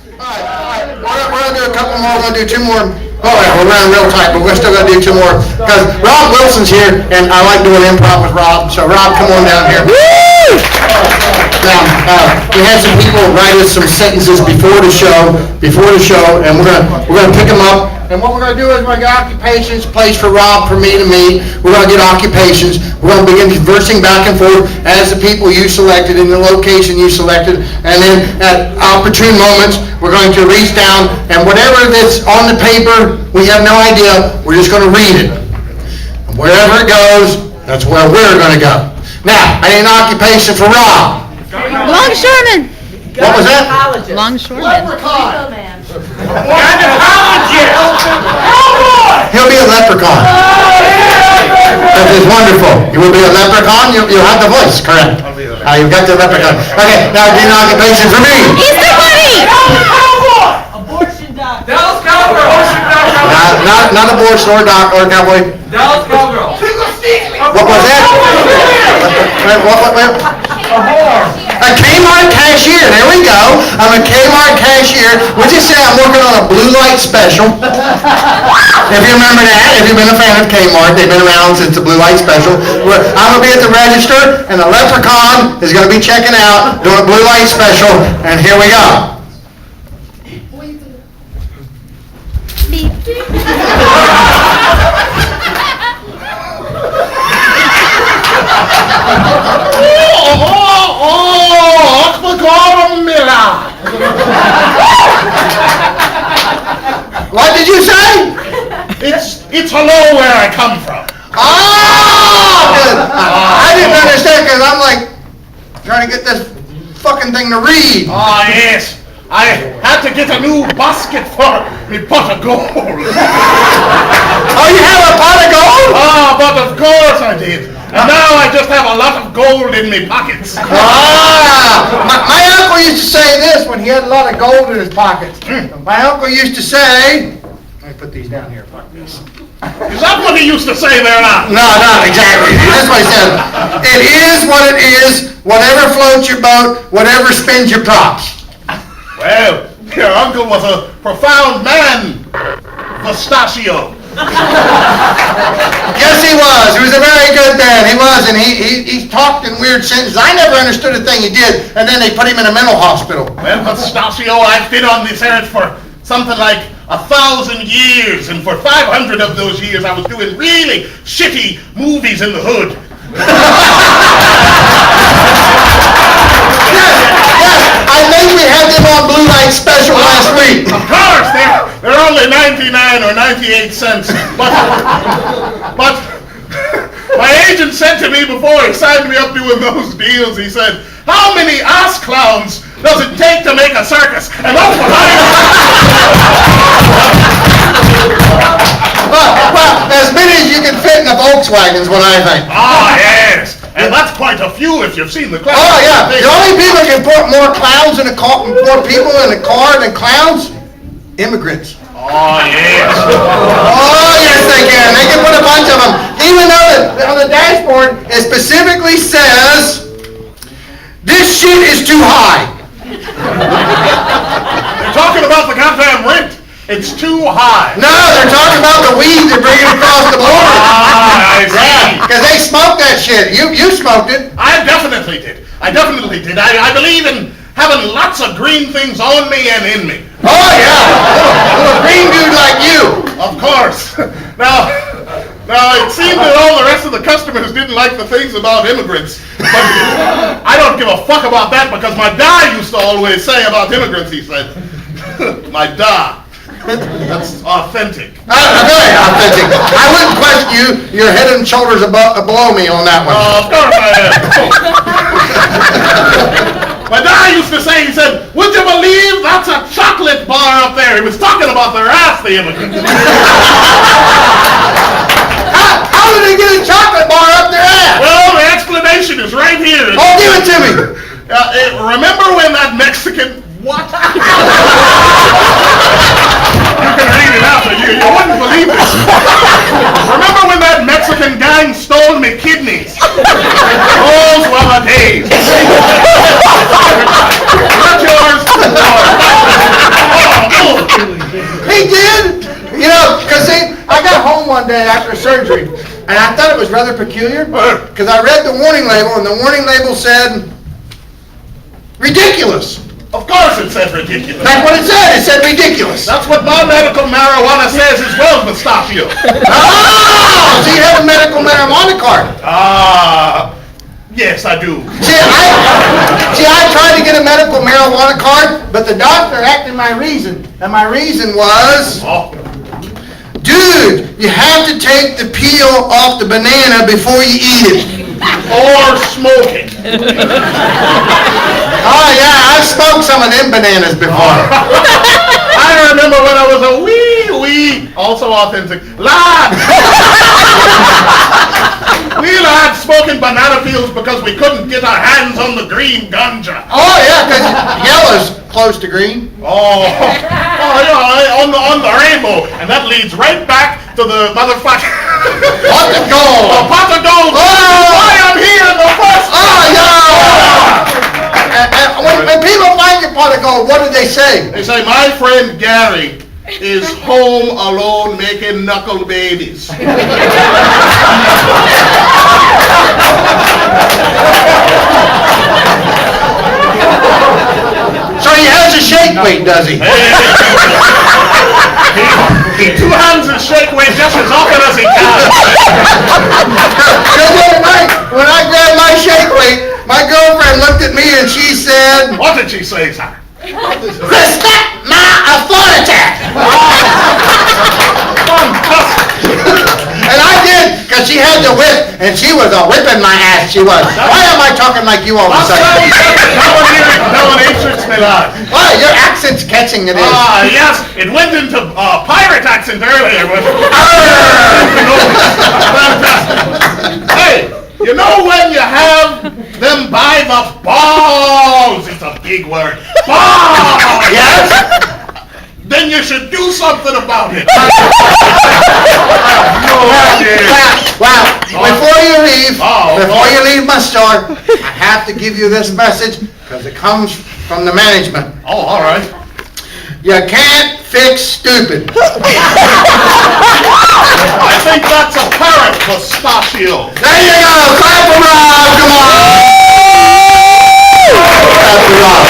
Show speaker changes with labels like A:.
A: We're going to do a couple more. We're going to do two more. Oh, yeah, we're running real tight, but we're still going to do two more. Because Rob Wilson's here, and I like doing improv with Rob. So, Rob, come on down here. Woo! Now, we had some people write us some sentences before the show, and we're going to pick them up. And what we're going to do is we're going to get occupations, place for Rob, for me to meet. We're going to get occupations. We're going to begin conversing back and forth as the people you selected in the location you selected. And then at opportune moments, we're going to reach down and whatever that's on the paper, we have no idea. We're just going to read it. And wherever it goes, that's where we're going to go. Now, I need an occupation for Rob.
B: Longshoreman.
A: What was that?
B: Longshoreman.
A: Leprechaun. He'll be a leprechaun. That is wonderful. You will be a leprechaun. You'll have the voice, correct? You've got the leprechaun. Okay, now do an occupation for me.
B: Easter Bunny.
C: Abortion doctor.
D: Dallas Cowgirl.
A: Not abortion or cowboy.
D: Dallas Cowgirl.
A: What was that? A Kmart cashier. There we go. I'm a Kmart cashier. Would you say I'm working on a blue light special? If you remember that, if you've been a fan of Kmart, they've been around since the blue light special. I'm going to be at the register, and the leprechaun is going to be checking out, doing a blue light special, and here we go. What did you say?
E: It's hello where I come from.
A: Oh, good. I didn't understand because I'm like trying to get this fucking thing to read.
E: Ah, yes. I had to get a new basket for me pot of gold.
A: Oh, you have a pot of gold?
E: Ah, but of course I did. And now I just have a lot of gold in me pockets.
A: My uncle used to say this when he had a lot of gold in his pockets. My uncle used to say, let me put these down here like this.
E: Is that what he used to say there now?
A: No, not exactly. That's what he said. It is what it is. Whatever floats your boat, whatever spins your props.
E: Well, your uncle was a profound man, Pistachio.
A: Yes, he was. He was a very good man. He was, and he talked in weird sentences. I never understood a thing he did, and then they put him in a mental hospital.
E: Well, Pistachio, I've been on this earth for something like 1,000 years, and for 500 of those years I was doing really shitty movies in the hood.
A: Yes, I think we had them on Blue Light Special last week.
E: Of course, they're only 99 or 98 cents, but my agent said to me before he signed me up doing those deals, he said, how many ass clowns does it take to make a circus? And that's what
A: well, as many as you can fit in a Volkswagen is what I think.
E: Ah, yes. And that's quite a few if you've seen the clowns.
A: Oh, yeah. The only people that can put more clowns in a car, more people in a car than clowns? Immigrants.
E: Oh, yes.
A: Oh, yes, they can. They can put a bunch of them. Even though on the dashboard it specifically says, this shit is too high.
E: They're talking about the goddamn rent. It's too high.
A: No, they're talking about the weed they're bringing across the border.
E: Ah, I see.
A: Yeah, because they smoke that shit. You smoked it.
E: I definitely did. I believe in having lots of green things on me and in me.
A: Oh, yeah. Little green dude like you.
E: Of course. Now, it seemed that all the rest of the customers didn't like the things about immigrants. But I don't give a fuck about that because my dad used to always say about immigrants, he said, my dad. That's authentic.
A: Very authentic. I wouldn't question you. You're head and shoulders below me on that one.
E: Of course I am. My dad used to say, he said, would you believe that's a chocolate bar up there? He was talking about their ass, the immigrants.
A: How did they get a chocolate bar up their ass?
E: Well, the explanation is right here.
A: Oh, give it to me.
E: Remember when that Mexican... What? You can read it out, but you wouldn't believe this. Remember when that Mexican gang stole me kidneys? Those were the days. Not yours.
A: day after surgery, and I thought it was rather peculiar, because I read the warning label, and the warning label said, ridiculous.
E: Of course it said ridiculous.
A: That's what it said. It said ridiculous.
E: That's what my medical marijuana says as well, Mustachio.
A: Oh, so you have a medical marijuana card.
E: Yes, I do.
A: See, I tried to get a medical marijuana card, but the doctor acted my reason, and my reason was,
E: Oh,
A: dude, you have to take the peel off the banana before you eat it.
E: or smoking.
A: Oh yeah, I've smoked some of them bananas before.
E: I remember when I was a wee, also authentic, lad. We lads smoking banana peels because we couldn't get our hands on the green ganja.
A: Oh yeah, because yellow's close to green.
E: Yeah, on the rainbow, and that leads right back to the motherfucker.
A: Pot of gold.
E: The pot of gold.
A: Oh!
E: Why I'm here in the first.
A: Oh yeah. And when people find your pot of gold, what do they say?
E: They say my friend Gary is home alone making knuckle babies.
A: So he has a shake weight, does he?
E: He two hands his shake weight just as often as he can.
A: Because the other night, when I grabbed my shake weight, my girlfriend looked at me and she said,
E: What did she say, sir?
A: respect my authority. And I did, because she had the whip, and she was whipping my ass, she was. Why am I talking like you all of a
E: That
A: sudden?
E: sounds like dominatrix, my lad.
A: Why, your accent's catching it is.
E: Yes, it went into pirate accent earlier. But fantastic. Hey, you know when you have them by the balls, it's a big word, balls,
A: Yes?
E: then you should do something about it.
A: Well, before you leave my store, I have to give you this message, because it comes from the management.
E: Oh, all right.
A: You can't fix stupid.
E: I think that's a parrot, Pistachio.
A: There you go, clap for Rob, come on! Clap for Rob.